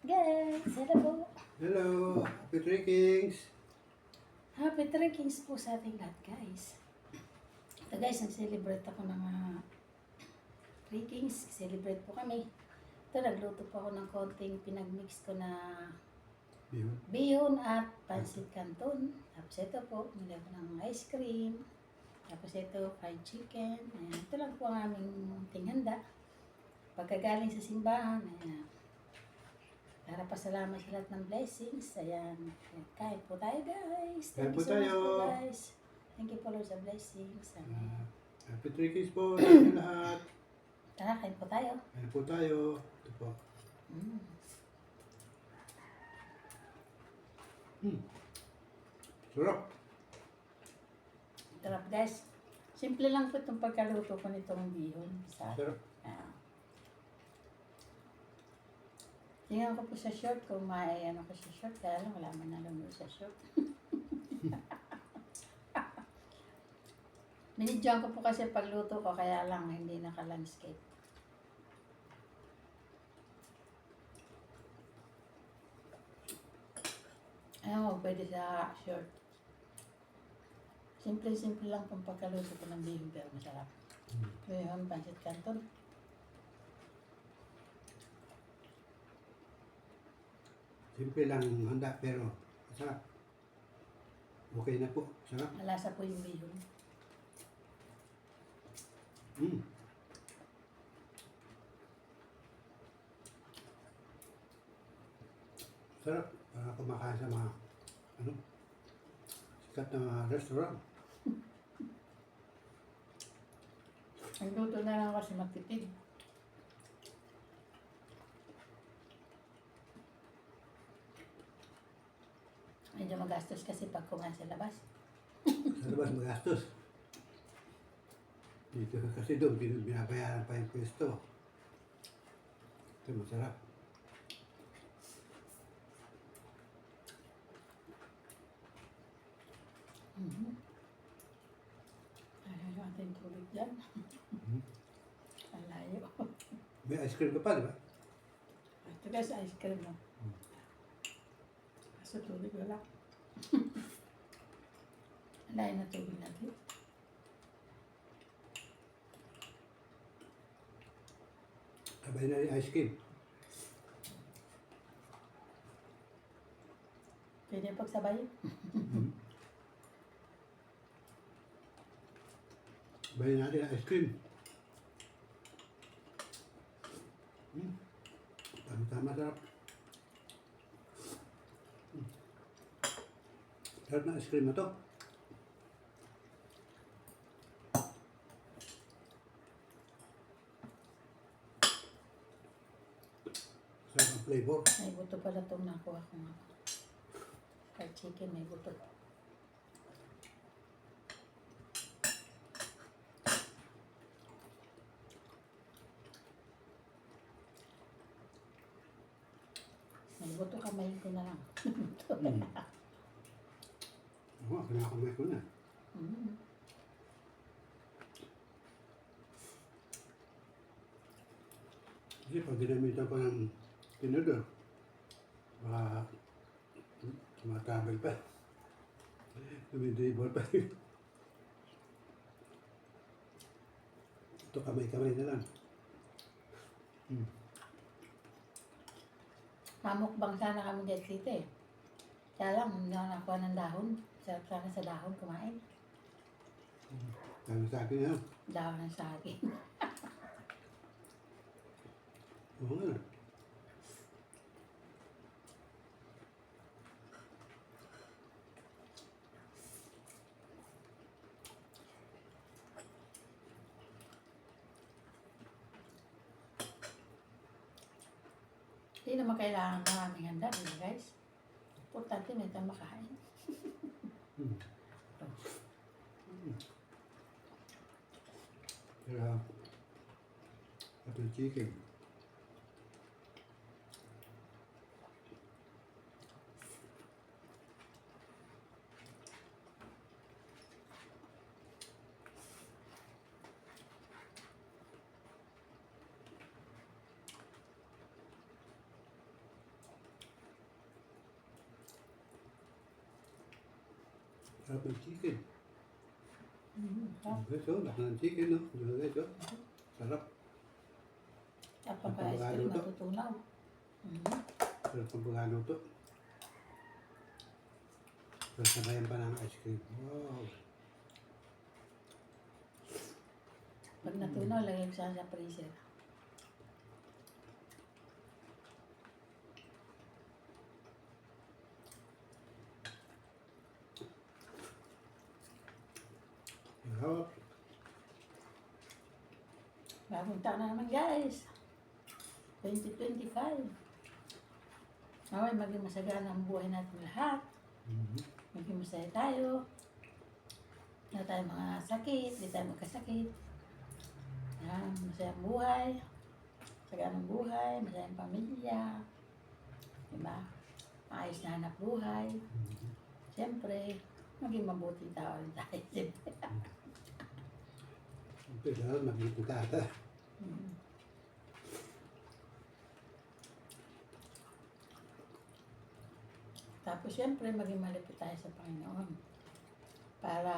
Guys, hello po. Hello, Happy Three Kings. Happy Trekkings po sa ating lahat, guys. Ito guys, nag-celebrate ako ng Trekkings. Celebrate po kami. Ito, nagluto po ako ng konting pinagmix ko na Yun. bihon at pancit canton. Tapos ito po, nilagay ko ng ice cream. Tapos ito, fried chicken. Ayan, ito lang po ang aming tinghanda. Pagkagaling sa simbahan, ayan. Para pasalamat sa lahat ng blessings. Ayan. Kain po tayo, guys. Kain Thank po you so much tayo. po, guys. Thank you po, Lord, sa blessings. Amen. Happy Three Kings po sa inyo lahat. Tara, kain po tayo. Kain po tayo. Ito po. Mm. Sarap. Sarap, guys. Simple lang po itong pagkaluto ko nitong bihon. Sarap. Tingnan ko po sa short kung may ano ko sa short. Kaya lang, wala man nalunod sa short. Binidyoan ko po kasi pagluto ko, kaya lang hindi naka-landscape. Ayaw, pwede sa short. Simple-simple lang pong pagkaluto ko ng bihon, pero masarap. Bihon, pancit canton. Simple lang handa pero masarap. Okay na po. Sarap. Malasa po yung bihon. Mm. Sarap. Para kumakain sa mga sikat na mga restaurant. Ang luto na lang kasi magtipid. Medyo magastos kasi pag kumain sa labas. Sa labas magastos. Dito kasi doon, binabayaran pa yung pwesto. Ito masarap. Ayaw yung ating tubig dyan. Ang layo. May ice cream ka pa, di ba? Ito guys, ice cream no. Kaso tubig wala. Ang layo na tubig natin. Sabay na rin ice cream. Pwede pagsabay. Sabay natin ang ice cream. Tama-tama sarap. Sarap na ice cream na to. Sarap ang flavor. May buto pala itong nakuha ko nga. Fried chicken, may buto. May buto, kamay ko na lang. Oo, kinakamay ko na. Mm. Kasi pag ginamitan ko ng tinidor, baka tumatabal pa. Dumidribble pa. Ito kamay-kamay na lang. Mamukbang sana kami dito dito eh. Kaya lang, hindi ako nakuha ng dahon. Sarap sana sa dahon kumain. Kaya sa akin yan. Dahon ng saging. Oo nga. Hindi naman kailangan maraming handa, di ba guys? Importante may tayong makain. Kaya, ito yung chicken. Sarap ng chicken. Sarap. Guys, oh, laki ng chicken, no? Diba guys, oh? Sarap. Tapos ka ice cream, Pagkakaluto. matutunaw. Sarap ng pagkaluto. Tapos nabayan pa ng ice cream. Wow. Pag natunaw, lagay ko sa freezer. Sarap. Bagong taon na naman guys. 2025. Naway maging masagana ang buhay natin lahat. Maging masaya tayo. Wala tayong mga sakit, di tayo magkasakit. Yan, masayang buhay. Saganang buhay, masayang pamilya. Diba? Maayos na hanap buhay. Siyempre, maging mabuting tao rin tayo. Siyempre. Pero maging tata. Tapos siyempre, maging malapit tayo sa Panginoon. Para,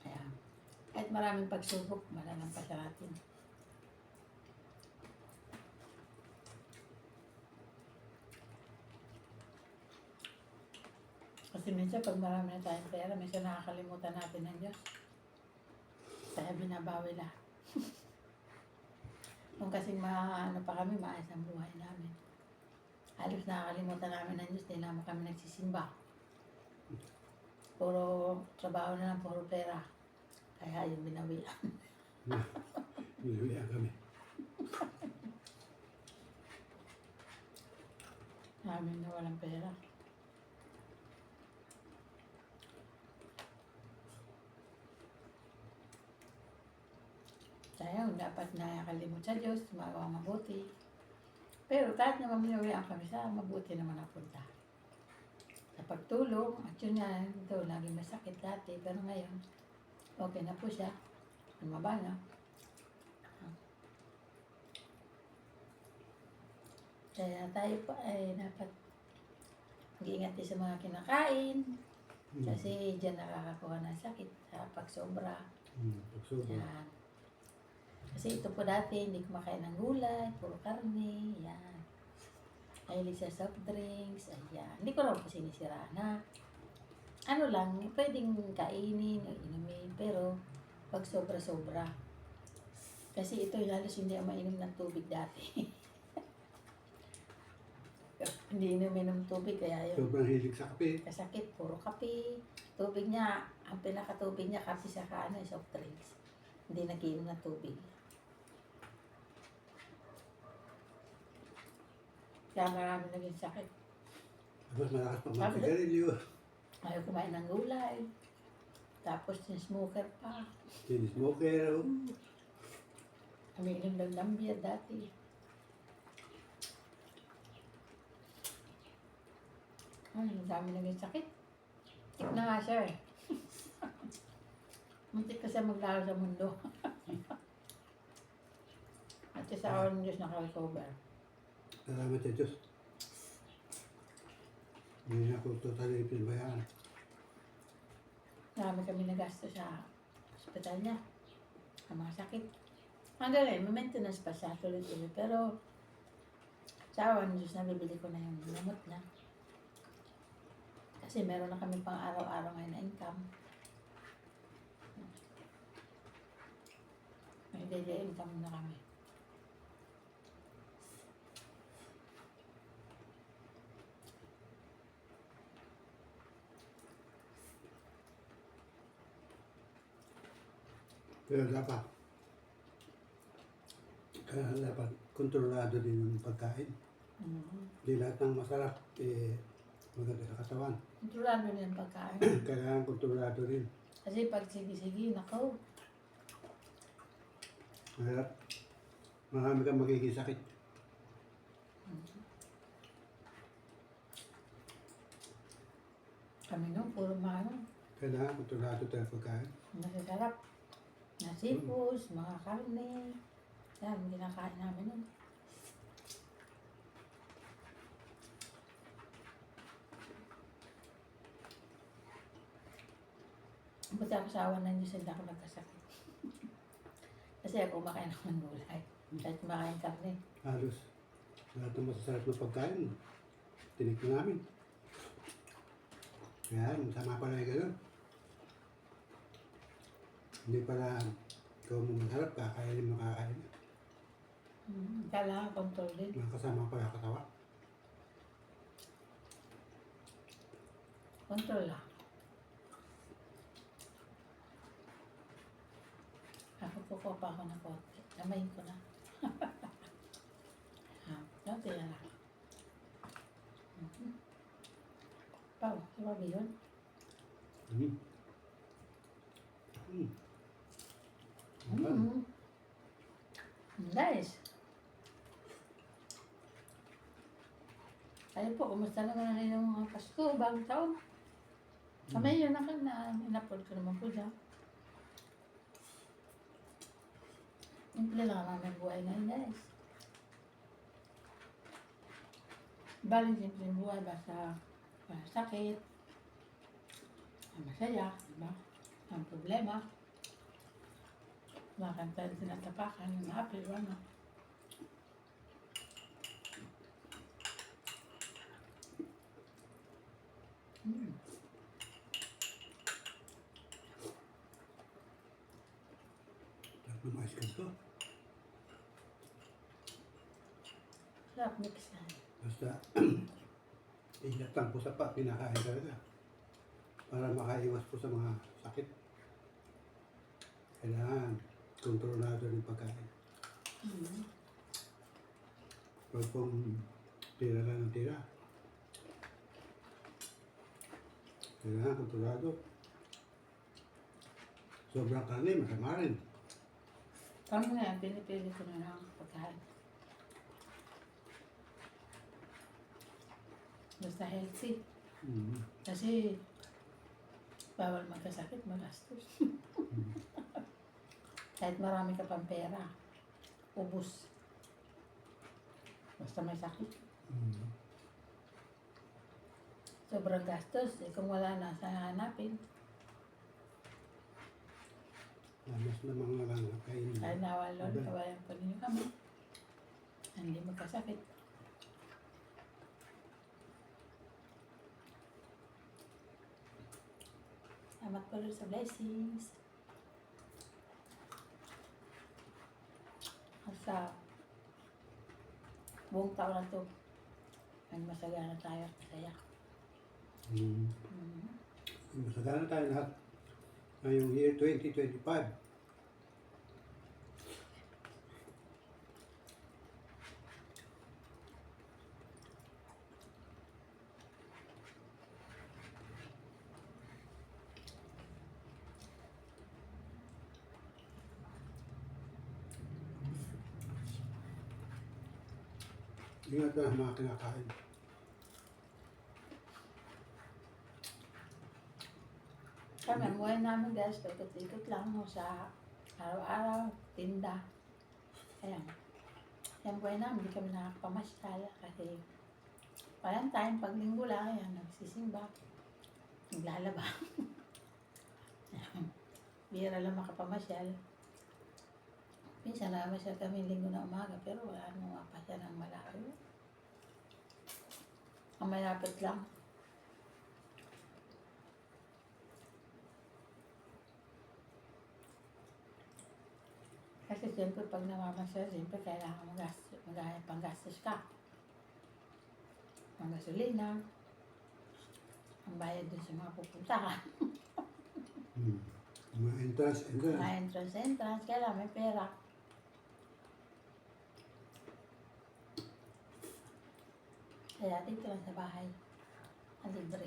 ayan, kahit maraming pagsubok, malalampasan natin. Kasi minsan, pag marami na tayong pera, minsan nakakalimutan natin ng Diyos. Kaya binabawi lahat. Nung kasing ano pa kami, maayos ang buhay namin. Halos nakakalimutan namin ng Diyos, di naman kami nagsisimba. Puro trabaho na lang, puro pera. Kaya yung binawian. Niluya kami. Namin na walang pera. Sayang, dapat nakakalimot sa Diyos, magawa mabuti. Pero kahit naman binawian kami sa mabuti naman napunta. Sa pagtulong, at yun nga, ito, laging masakit dati. Pero ngayon, okay na po siya. Lumaba na. Kaya tayo pa ay dapat mag-iingat din sa mga kinakain. Kasi dyan nakakakuha ng sakit sa pagsobra. Pagsobra. Yan. Kasi ito po dati, hindi kumakain ng gulay, puro karne, yan. Mahilig sa soft drinks, ayan. Hindi ko raw po sinisira na. Ano lang, pwedeng kainin o inumin, pero pag sobra-sobra. Kasi ito, halos hindi ako mainom ng tubig dati. Hindi inumin ng tubig, kaya yun. Sobrang hilig sa kape. Kasakit, puro kape. Tubig niya, ang pinakatubig niya, kape sa soft drinks. Hindi nag-iinom ng tubig. Kaya marami naging sakit. Tapos malakas pa mga sigarilyo. Ayaw kumain ng gulay. Tapos yung smoker pa. Smoker. Umiinom lang ng beer dati. Ay, ang dami naging sakit. Tik na nga siya eh. Muntik kasi maglaro sa mundo. At sa awan ng Diyos naka-recover. Salamat sa Diyos. Hindi na ako totally pinabayaan. Marami kami nagasto sa ospital niya. Ang mga sakit. Ang galing, may maintenance pa siya tuloy-tuloy. Pero sa awan ng Diyos nabibili ko na yung gamot na. Kasi meron na kami pang araw-araw ngayon na income. May daily income na kami. Pero dapat kontrolado din yung pagkain. Hindi lahat ng masarap, maganda sa katawan. Kontrolado na yung pagkain. Kailangan kontrolado rin. Kasi pag sige-sige, nako. Mahirap. Marami kang magiging sakit. Kami nung puro mga Kailangan kontrolado tayo pagkain. masasarap. Na seafoods, mga karne. Yan, kinakain namin nun. Buti ako sa awa ng Diyos, hindi ako nagkasakit. Kasi ako kumakain ako ng gulay. Kahit kumakain karne. Halos lahat ng masasarap na pagkain, tinikman namin. Kaya masama pala yung gano'n. Hindi pala ikaw mo masarap, kakainin mo kakain. Kailangan control din. Mga kasama pala katawa. Control lang. Ako kukuha pa ako ng konti. Namayin ko na. Konti na lang. Pao, sabi yun. Mm. Mm. Mm. Nice. Ayun po, kumusta naman na yung mga Pasko, bagong taon? Kami yun na in-upload ko naman po dyan. Simple lang namin buhay ngayon, guys. Baling simple yung buhay, basta wala sakit, masaya, diba? Ang problema, makanta din tinatapakan, yung happy, ano. Sarap ng ice cream to. Sarap mix na. Basta, ingat lang po sa pinakain talaga. Para makaiwas po sa mga sakit. Kailangan kontrolado ng pagkain. Huwag pong tira lang ng tira. Kailangan kontrolado. Sobrang karne, masama rin. Kami nga, pinipili ko na lang pagkain. Basta healthy. Kasi, bawal magkasakit, magastos. Kahit marami ka pang pera, ubus. Basta may sakit. Sobrang gastos, kung wala na, saan hanapin? Mas na mga lang kainin. Kahit nawalon, kawayan po ninyo kami. Hindi magkasakit. Salamat po Lord sa blessings. Sa buong taon na ito, ay masagana tayo at masaya. Masagana tayo lahat. Ngayong year 2025. Ingat na mga kinakain. Kami, ang buhay namin guys, paikot-ikot lang no, sa araw-araw, tinda. Ayan. Yung buhay namin, hindi kami nakakapamasyal kasi parang time, pag linggo lang, ayan, nagsisimba, naglalaba. Bira lang makapamasyal. Minsan nakamasyal kami linggo na umaga, pero wala nang mapasya ng malayo. Ang malapit lang. Kasi siyempre pag namamasyal, siyempre kailangan panggastos ka. Ang gasolina, ang bayad dun sa mga pupuntahan. Mga entrance. Mga entrance, kailangan may pera. Kaya dito lang sa bahay. Ang libre.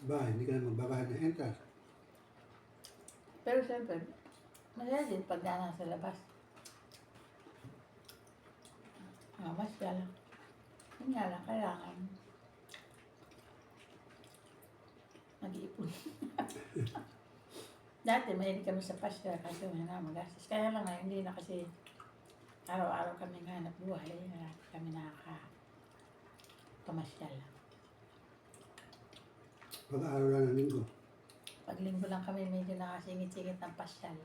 Ba, hindi ka na magbabayad ng entrance. Pero siyempre, masaya din pag nasa labas. Masyal. Yun nga lang, kailangan mag-iipon. Dati mahilig kami sa pasyal kasi may na magastos. Kaya lang ngayon, hindi na kasi araw-araw kami hanap buhay. Kami nakaka-pamasyal. Pag-araw lang ng linggo. Pag linggo lang kami medyo nakasingit-singit ng pasyal.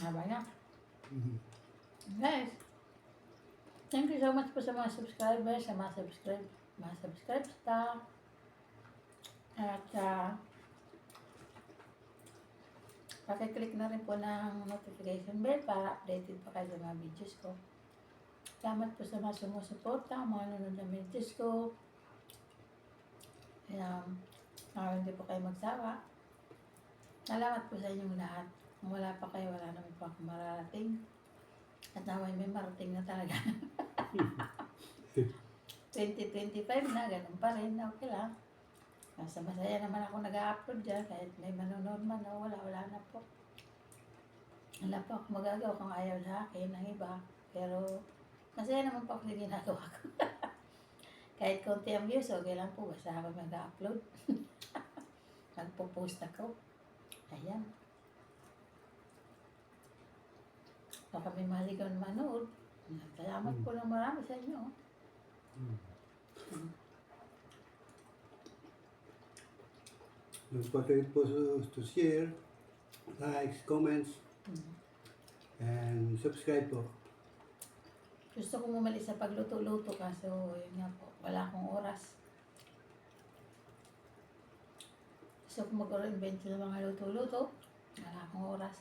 Haba na. Mhm. Guys, thank you so much po sa mga subscribers, sa mga subscribe staff. At pakiclick na rin po ng notification bell para updated pa kayo sa mga videos ko. Salamat po sa mga sumusuporta, mga nanonood ng videos ko. Hindi po kayo magsawa. Salamat po sa inyong lahat. Kung wala pa kayo, wala naman po ako mararating. At naway may marating na talaga. 2025 na, ganun pa rin. Okay lang. Masaya naman ako nag-upload dyan. Kahit may manonood man o wala na po. Wala po ako magagawa kung ayaw sa akin ng iba. Pero masaya naman po ako sa ginagawa ko. Kahit konti ang views, okay lang po. Basta ako mag-upload. Magpo-post ako. Ayan. Baka may mahaligaw na manood. Salamat po ng marami sa inyo. Don't forget po to share, likes, comments, and subscribe po. Gusto ko bumalik sa pagluto-luto kaso yun nga po, wala akong oras. Gusto ko mag-invent ng mga luto-luto, wala akong oras.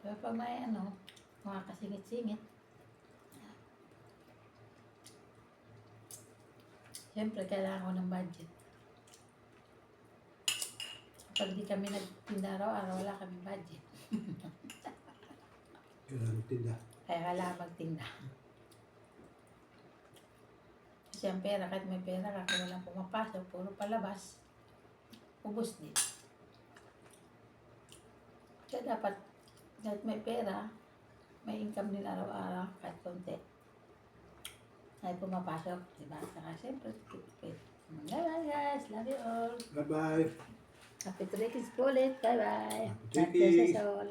Pero pag may mga kasingit-singit, siyempre kailangan ko ng budget. Kapag di kami nagtinda araw-araw, wala kami budget. Kailangan tinda. Kaya kailangan magtinda. Kasi ang pera, kahit may pera, kung walang pumapasok, puro palabas, ubos din. Kaya dapat, kahit may pera, may income din araw-araw, kahit konti. Kahit pumapasok, diba? Saka siyempre, tipid. Bye-bye guys, love you all. Bye-bye. Happy Trekkies po ulit, bye-bye. Happy Trekkies. God bless us all.